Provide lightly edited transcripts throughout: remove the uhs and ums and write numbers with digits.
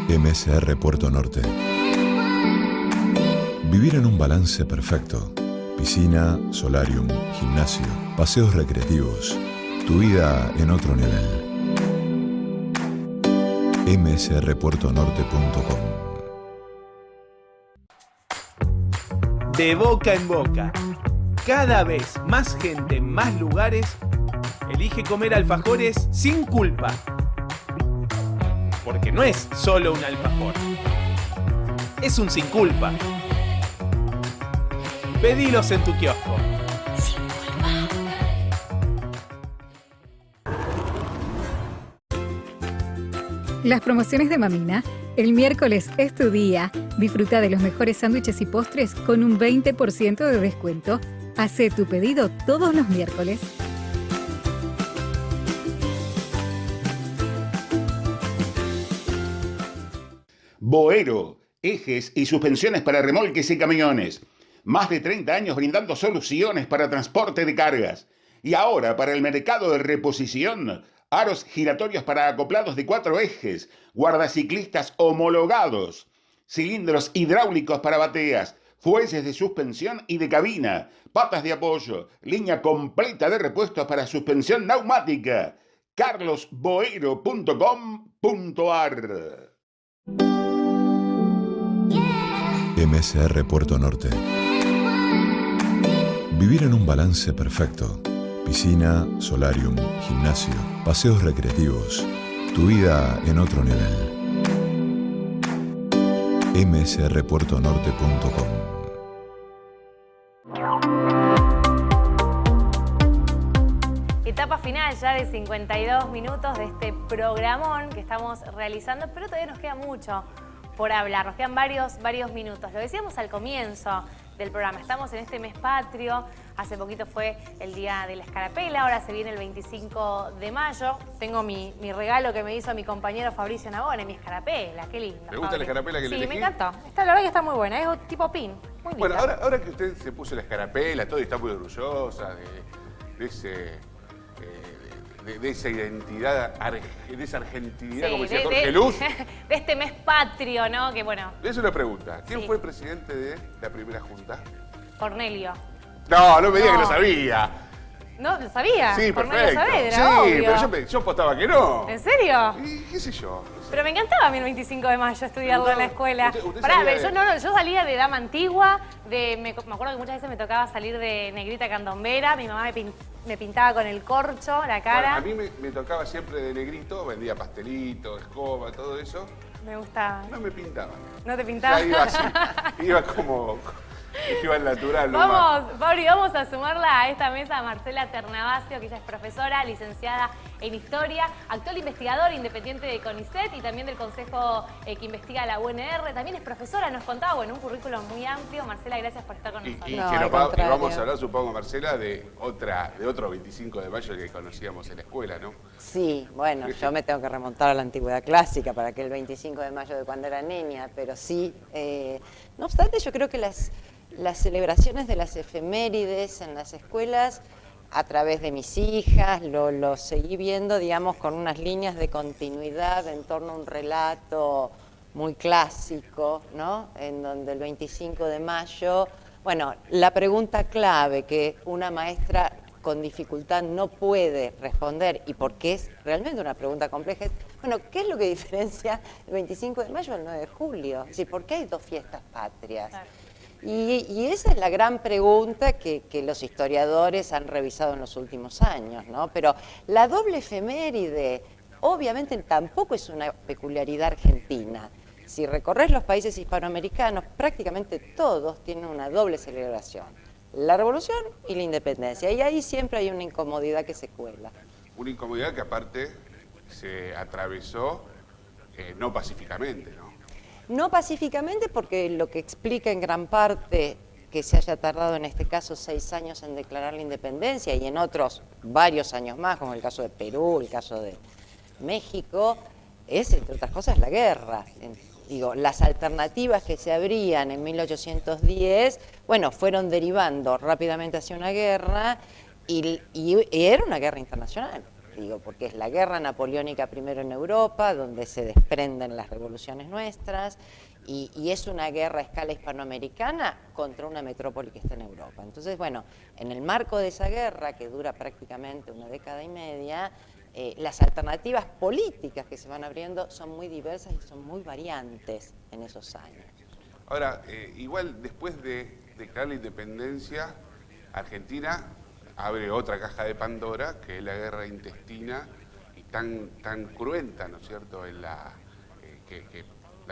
MSR Puerto Norte. Vivir en un balance perfecto. Piscina, solarium, gimnasio, paseos recreativos. Tu vida en otro nivel. msrpuertonorte.com. De boca en boca. Cada vez más gente en más lugares elige comer alfajores sin culpa. Porque no es solo un alfajor. Es un sin culpa. Pedilos en tu kiosco. Sin culpa. Las promociones de Mamina. El miércoles es tu día. Disfruta de los mejores sándwiches y postres con un 20% de descuento. Hacé tu pedido todos los miércoles. Boero, ejes y suspensiones para remolques y camiones. Más de 30 años brindando soluciones para transporte de cargas. Y ahora, para el mercado de reposición, aros giratorios para acoplados de 4 ejes, guardaciclistas homologados, cilindros hidráulicos para bateas, fuelles de suspensión y de cabina, patas de apoyo, línea completa de repuestos para suspensión neumática. carlosboero.com.ar. MSR Puerto Norte. Vivir en un balance perfecto. Piscina, solarium, gimnasio, paseos recreativos. Tu vida en otro nivel. msrpuertonorte.com. Etapa final ya de 52 minutos de este programón que estamos realizando, pero todavía nos queda mucho por hablar, nos quedan varios minutos. Lo decíamos al comienzo del programa, estamos en este mes patrio, hace poquito fue el día de la escarapela, ahora se viene el 25 de mayo. Tengo mi regalo que me hizo mi compañero Fabricio Navone, mi escarapela, qué lindo. ¿Te gusta la escarapela que le elegí? Sí, me encantó. La verdad que está muy buena, es tipo pin, muy Bueno, linda. ahora que usted se puso la escarapela, todo y está muy orgullosa de esa identidad, de esa argentinidad, Sí, como decía Jorge Luz. de este mes patrio, ¿no? Que bueno, Le hice una pregunta. ¿Quién Sí. fue el presidente de la primera junta? Cornelio. No me diga No. que lo sabía. ¿No? ¿Lo sabía? Sí, Cornelio perfecto. Saavedra, Sí, obvio. pero yo apostaba que no. ¿En serio? ¿Y qué sé yo? Pero me encantaba a mí el 25 de mayo estudiarlo en la escuela. Usted Pará, salía pero de- yo salía de dama antigua, me acuerdo que muchas veces me tocaba salir de negrita candombera, mi mamá me pintaba con el corcho la cara. Bueno, a mí me tocaba siempre de negrito, vendía pastelito, escoba, todo eso. Me gustaba. No me pintaba. ¿No te pintaba? Ya iba así, iba como... Iba al natural nomás. Vamos, Fabri, vamos a sumarla a esta mesa a Marcela Ternavasio, que ella es profesora, licenciada en Historia, actual investigadora independiente de CONICET y también del Consejo que investiga la UNR. También es profesora, nos contaba, bueno, un currículum muy amplio. Marcela, gracias por estar con nosotros. Y No, que al contrario. vamos a hablar, supongo, Marcela, de otro 25 de mayo que conocíamos en la escuela, ¿no? Sí, bueno, yo me tengo que remontar a la antigüedad clásica para aquel 25 de mayo de cuando era niña, pero sí, no obstante, yo creo que las celebraciones de las efemérides en las escuelas, a través de mis hijas, lo seguí viendo, digamos, con unas líneas de continuidad en torno a un relato muy clásico, ¿no? En donde el 25 de mayo, bueno, la pregunta clave que una maestra con dificultad no puede responder, y porque es realmente una pregunta compleja, es, bueno, ¿qué es lo que diferencia el 25 de mayo del 9 de julio? Es decir, ¿por qué hay dos fiestas patrias? Claro. Y esa es la gran pregunta que los historiadores han revisado en los últimos años, ¿no? Pero la doble efeméride, obviamente tampoco es una peculiaridad argentina. Si recorres los países hispanoamericanos, prácticamente todos tienen una doble celebración. La revolución y la independencia. Y ahí siempre hay una incomodidad que se cuela. Una incomodidad que aparte se atravesó no pacíficamente, ¿no? No pacíficamente, porque lo que explica en gran parte que se haya tardado en este caso 6 años en declarar la independencia y en otros varios años más, como el caso de Perú, el caso de México, es, entre otras cosas, la guerra. Digo, las alternativas que se abrían en 1810, bueno, fueron derivando rápidamente hacia una guerra y era una guerra internacional. digo, porque es la guerra napoleónica primero en Europa, donde se desprenden las revoluciones nuestras, y es una guerra a escala hispanoamericana contra una metrópoli que está en Europa. Entonces, bueno, en el marco de esa guerra, que dura prácticamente una década y media, las alternativas políticas que se van abriendo son muy diversas y son muy variantes en esos años. Ahora, igual después de declarar la independencia, Argentina abre otra caja de Pandora, que es la guerra intestina y tan cruenta, ¿no es cierto?, en la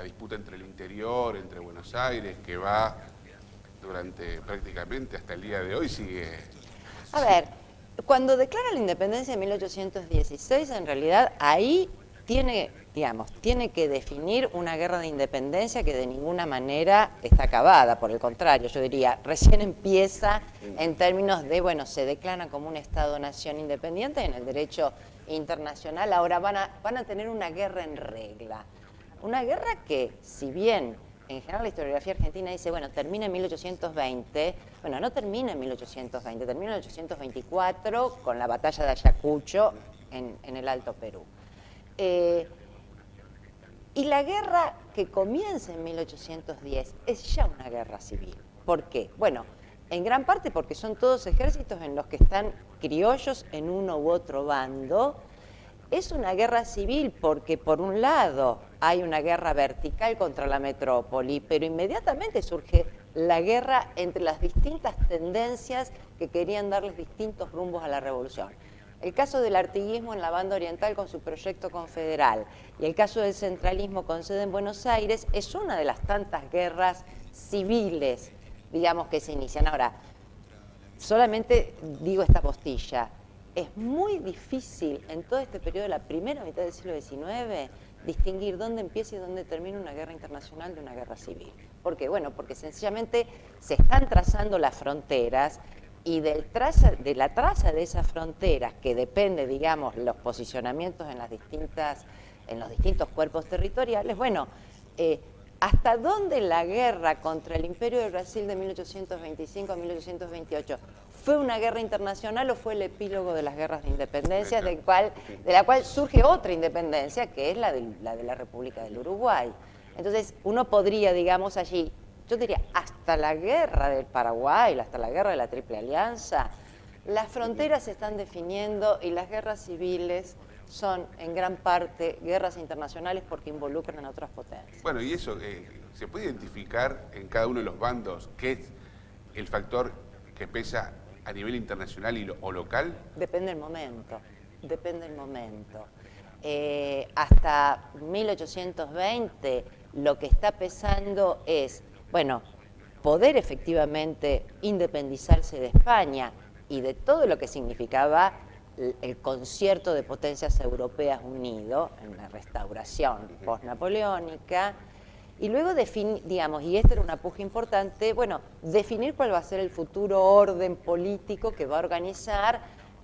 disputa entre el interior, entre Buenos Aires, que va durante prácticamente hasta el día de hoy, sigue... A ver, cuando declara la independencia en 1816, en realidad ahí tiene que definir una guerra de independencia que de ninguna manera está acabada, por el contrario, yo diría, recién empieza en términos de, bueno, se declara como un Estado-nación independiente en el derecho internacional, ahora van a tener una guerra en regla. Una guerra que, si bien en general la historiografía argentina dice, bueno, termina en 1820, bueno, no termina en 1820, termina en 1824 con la batalla de Ayacucho en el Alto Perú. Y la guerra que comienza en 1810 es ya una guerra civil. ¿Por qué? Bueno, en gran parte porque son todos ejércitos en los que están criollos en uno u otro bando. Es una guerra civil porque, por un lado, hay una guerra vertical contra la metrópoli, pero inmediatamente surge la guerra entre las distintas tendencias que querían darles distintos rumbos a la revolución. El caso del artiguismo en la banda oriental con su proyecto confederal y el caso del centralismo con sede en Buenos Aires es una de las tantas guerras civiles, digamos, que se inician. Ahora, solamente digo esta postilla. Es muy difícil en todo este periodo de la primera mitad del siglo XIX distinguir dónde empieza y dónde termina una guerra internacional de una guerra civil. ¿Por qué? Bueno, porque sencillamente se están trazando las fronteras y de la traza de esas fronteras, que depende, digamos, los posicionamientos en los distintos cuerpos territoriales, bueno, hasta dónde la guerra contra el Imperio de Brasil de 1825 a 1828 fue una guerra internacional o fue el epílogo de las guerras de independencia, de la cual surge otra independencia, que es la de la República del Uruguay. Entonces, uno podría, digamos, allí, yo diría, hasta la guerra del Paraguay, hasta la guerra de la Triple Alianza, las fronteras se están definiendo y las guerras civiles son en gran parte guerras internacionales porque involucran a otras potencias. Bueno, y eso, ¿se puede identificar en cada uno de los bandos qué es el factor que pesa a nivel internacional o local? Depende del momento, depende del momento. Hasta 1820 lo que está pesando es, bueno, poder efectivamente independizarse de España y de todo lo que significaba el concierto de potencias europeas unido en la restauración post-napoleónica, y luego digamos, y esta era una puja importante, bueno, definir cuál va a ser el futuro orden político que va a organizar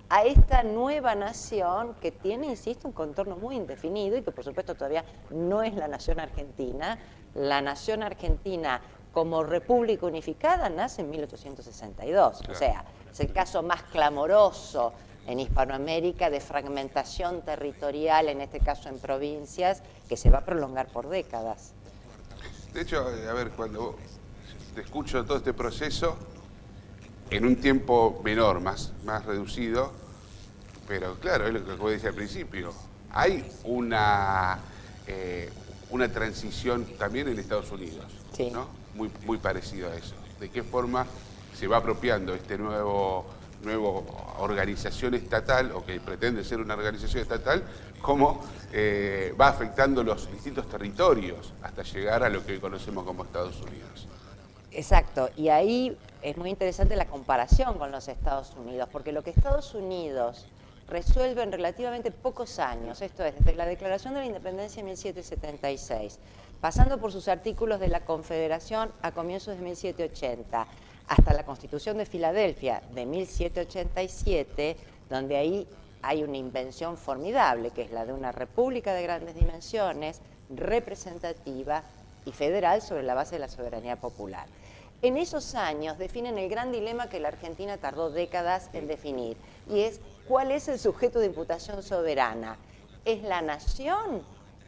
a esta nueva nación que tiene, insisto, un contorno muy indefinido y que por supuesto todavía no es la nación argentina. La nación argentina como república unificada nace en 1862, claro. O sea, es el caso más clamoroso en Hispanoamérica de fragmentación territorial, en este caso en provincias, que se va a prolongar por décadas. De hecho, a ver, cuando te escucho todo este proceso, en un tiempo menor, más reducido, pero claro, es lo que vos decías al principio, hay una transición también en Estados Unidos, sí. ¿No? Muy parecido a eso. ¿De qué forma se va apropiando este nuevo organización estatal, o que pretende ser una organización estatal, cómo va afectando los distintos territorios hasta llegar a lo que hoy conocemos como Estados Unidos? Exacto, y ahí es muy interesante la comparación con los Estados Unidos, porque lo que Estados Unidos resuelve en relativamente pocos años, esto es, desde la Declaración de la Independencia en 1776, pasando por sus artículos de la Confederación a comienzos de 1780, hasta la Constitución de Filadelfia de 1787, donde ahí hay una invención formidable, que es la de una república de grandes dimensiones, representativa y federal sobre la base de la soberanía popular. En esos años definen el gran dilema que la Argentina tardó décadas en definir, y es ¿cuál es el sujeto de imputación soberana? ¿Es la nación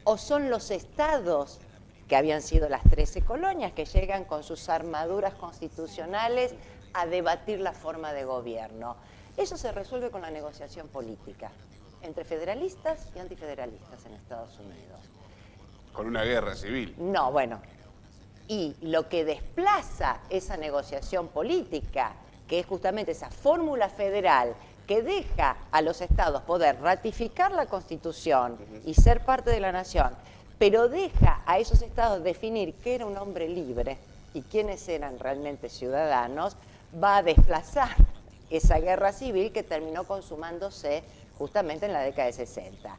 o son los estados, que habían sido las 13 colonias, que llegan con sus armaduras constitucionales a debatir la forma de gobierno? Eso se resuelve con la negociación política entre federalistas y antifederalistas en Estados Unidos. Con una guerra civil. No, bueno. Y lo que desplaza esa negociación política, que es justamente esa fórmula federal que deja a los estados poder ratificar la Constitución y ser parte de la nación, pero deja a esos estados definir qué era un hombre libre y quiénes eran realmente ciudadanos, va a desplazar esa guerra civil que terminó consumándose justamente en la década de 60.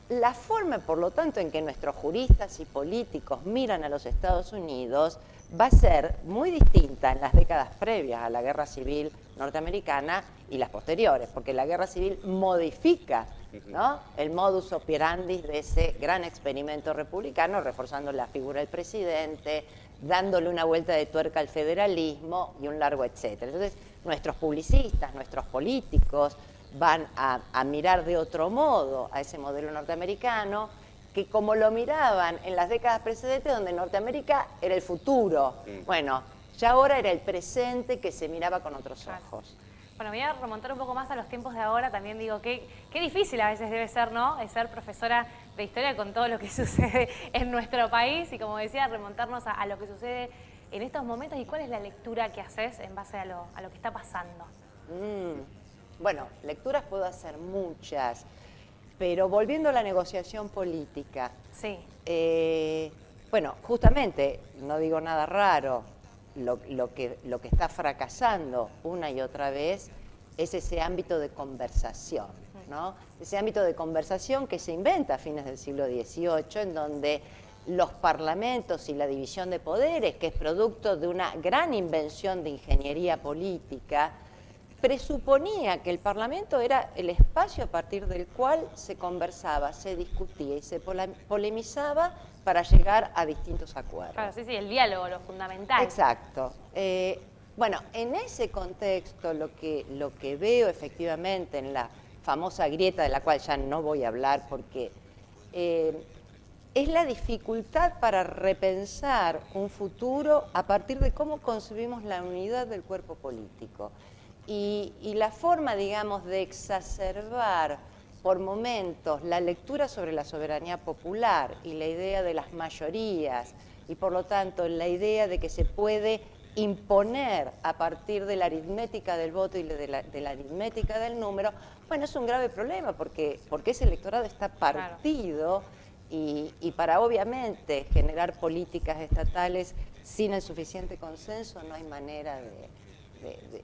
La forma, por lo tanto, en que nuestros juristas y políticos miran a los Estados Unidos va a ser muy distinta en las décadas previas a la Guerra Civil norteamericana y las posteriores, porque la Guerra Civil modifica, ¿no?, el modus operandi de ese gran experimento republicano, reforzando la figura del presidente, dándole una vuelta de tuerca al federalismo y un largo etcétera. Entonces, nuestros publicistas, nuestros políticos van a mirar de otro modo a ese modelo norteamericano, que como lo miraban en las décadas precedentes, donde Norteamérica era el futuro. Bueno, ya ahora era el presente que se miraba con otros ojos. Bueno, voy a remontar un poco más a los tiempos de ahora. También digo, qué difícil a veces debe ser, ¿no?, ser profesora de historia con todo lo que sucede en nuestro país. Y como decía, remontarnos a lo que sucede en estos momentos. ¿Y cuál es la lectura que haces en base a lo que está pasando? Bueno, lecturas puedo hacer muchas, pero volviendo a la negociación política. Sí. Bueno, justamente, no digo nada raro, lo que está fracasando una y otra vez es ese ámbito de conversación, ¿no? Ese ámbito de conversación que se inventa a fines del siglo XVIII, en donde los parlamentos y la división de poderes, que es producto de una gran invención de ingeniería política, presuponía que el Parlamento era el espacio a partir del cual se conversaba, se discutía y se polemizaba para llegar a distintos acuerdos. Claro, sí, el diálogo, lo fundamental. Exacto. Bueno, en ese contexto lo que veo efectivamente en la famosa grieta, de la cual ya no voy a hablar porque es la dificultad para repensar un futuro a partir de cómo concebimos la unidad del cuerpo político. Y la forma, digamos, de exacerbar por momentos la lectura sobre la soberanía popular y la idea de las mayorías y por lo tanto la idea de que se puede imponer a partir de la aritmética del voto y de la aritmética del número, bueno, es un grave problema porque ese electorado está partido. Claro. Y para obviamente generar políticas estatales sin el suficiente consenso no hay manera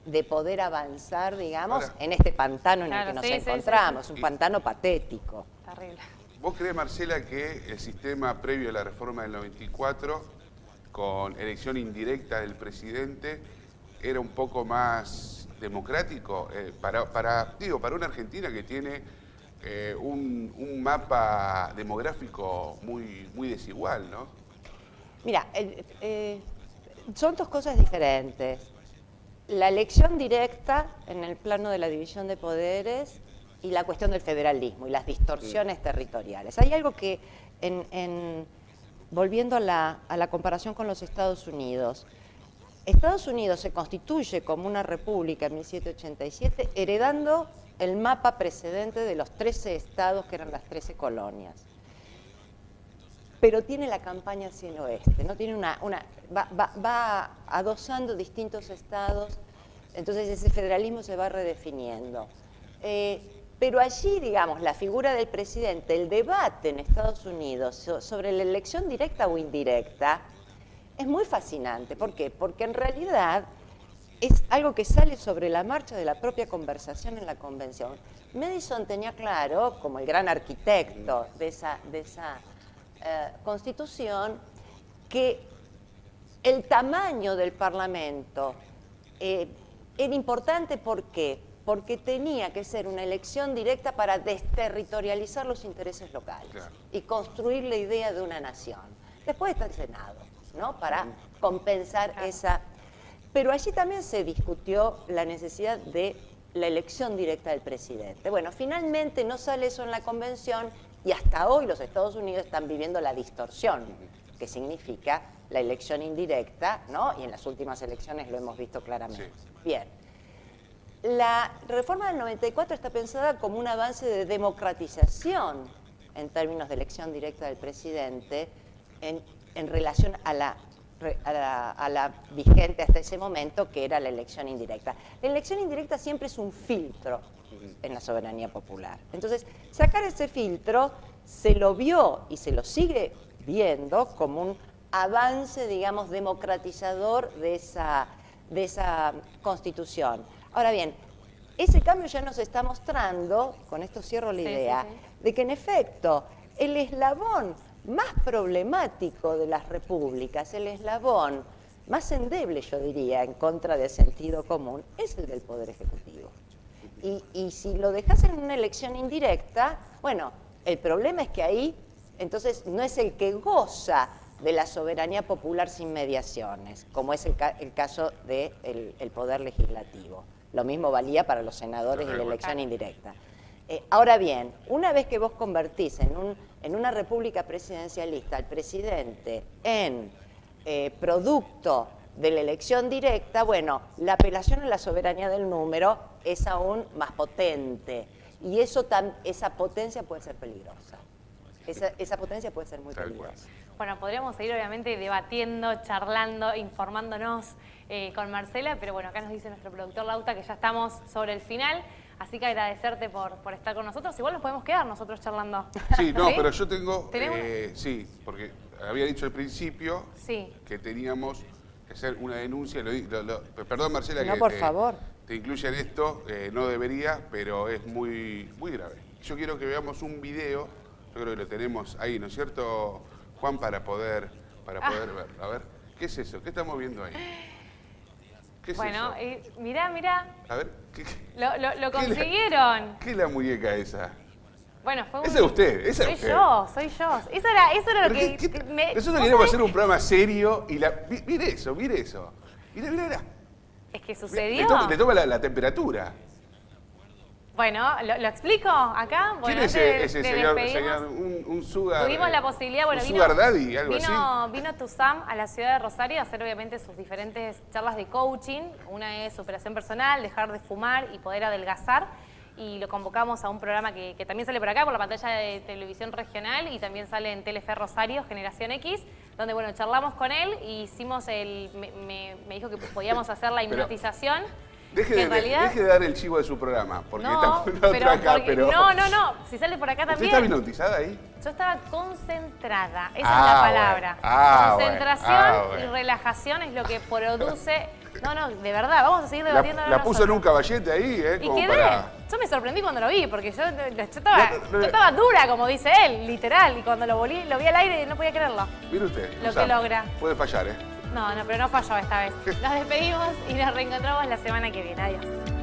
de poder avanzar, digamos, ahora, en este pantano en el que nos encontramos, un pantano patético. Terrible. ¿Vos crees, Marcela, que el sistema previo a la reforma del 94, con elección indirecta del presidente, era un poco más democrático para una Argentina que tiene un mapa demográfico muy desigual, ¿no? Mira, son dos cosas diferentes. La elección directa en el plano de la división de poderes y la cuestión del federalismo y las distorsiones territoriales. Hay algo que, volviendo a la comparación con los Estados Unidos se constituye como una república en 1787 heredando el mapa precedente de los 13 estados que eran las 13 colonias. Pero tiene la campaña hacia el oeste, ¿no? Tiene va adosando distintos estados, entonces ese federalismo se va redefiniendo. Pero allí, digamos, la figura del presidente, el debate en Estados Unidos sobre la elección directa o indirecta es muy fascinante. ¿Por qué? Porque en realidad es algo que sale sobre la marcha de la propia conversación en la convención. Madison tenía claro, como el gran arquitecto de esa Constitución, que el tamaño del Parlamento era importante. ¿Por qué? Porque tenía que ser una elección directa para desterritorializar los intereses locales y construir la idea de una nación. Después está el Senado, ¿no?, para compensar esa. Pero allí también se discutió la necesidad de la elección directa del presidente. Bueno, finalmente no sale eso en la convención y hasta hoy los Estados Unidos están viviendo la distorsión, que significa la elección indirecta, ¿no? Y en las últimas elecciones lo hemos visto claramente. Sí. Bien. La reforma del 94 está pensada como un avance de democratización en términos de elección directa del presidente en relación a la vigente hasta ese momento, que era la elección indirecta. La elección indirecta siempre es un filtro en la soberanía popular. Entonces, sacar ese filtro se lo vio y se lo sigue viendo como un avance, digamos, democratizador de esa constitución. Ahora bien, ese cambio ya nos está mostrando, con esto cierro la idea, de que en efecto el eslabón más problemático de las repúblicas, el eslabón más endeble, yo diría, en contra del sentido común, es el del Poder Ejecutivo. Y si lo dejas en una elección indirecta, bueno, el problema es que ahí, entonces, no es el que goza de la soberanía popular sin mediaciones, como es el caso del Poder Legislativo. Lo mismo valía para los senadores en la elección indirecta. Ahora bien, una vez que vos convertís en una república presidencialista al presidente en producto de la elección directa, bueno, la apelación a la soberanía del número es aún más potente. Y esa potencia puede ser peligrosa. Esa potencia puede ser muy peligrosa. Bueno, podríamos seguir obviamente debatiendo, charlando, informándonos con Marcela, pero bueno, acá nos dice nuestro productor Lauta que ya estamos sobre el final, así que agradecerte por estar con nosotros. Igual nos podemos quedar nosotros charlando. Sí, no, ¿Sí? pero yo tengo... ¿Tenemos? Sí, porque había dicho al principio Sí. que teníamos que hacer una denuncia. Perdón, Marcela, No, que por favor. te incluya en esto, no debería, pero es muy, muy grave. Yo quiero que veamos un video, yo creo que lo tenemos ahí, ¿no es cierto, Juan, para poder ver? A ver, ¿qué es eso? ¿Qué estamos viendo ahí? ¿Qué es Bueno, eso? mirá. A ver, Lo consiguieron. ¿Qué es la muñeca esa? Bueno, fue un... Esa es usted, esa es usted. Soy yo. Eso era lo que... Nosotros queríamos hacer un programa serio y mire eso. Mira. Es que sucedió. Le toma la temperatura. Bueno, ¿lo explico acá? Bueno, ¿Quién es ese señor? Un sugar... Tuvimos la posibilidad, bueno, un sugar daddy, algo así. Vino Tusam a la ciudad de Rosario a hacer obviamente sus diferentes charlas de coaching. Una es superación personal, dejar de fumar y poder adelgazar. Y lo convocamos a un programa que también sale por acá, por la pantalla de televisión regional, y también sale en Telefe Rosario, Generación X, donde, bueno, charlamos con él y hicimos me dijo que podíamos hacer la hipnotización. Deje de dar el chivo de su programa, porque estamos acá, pero... No, si sale por acá también. ¿Usted está hipnotizada ahí? Yo estaba concentrada, esa es la palabra. Concentración y relajación es lo que produce... No, de verdad, vamos a seguir debatiendo. La puso en un caballete ahí, Y como quedé. Yo me sorprendí cuando lo vi, porque yo estaba dura, como dice él, literal. Y cuando lo vi al aire no podía creerlo. Mire usted. Lo que logra. Puede fallar, No, pero no falló esta vez. Nos despedimos y nos reencontramos la semana que viene. Adiós.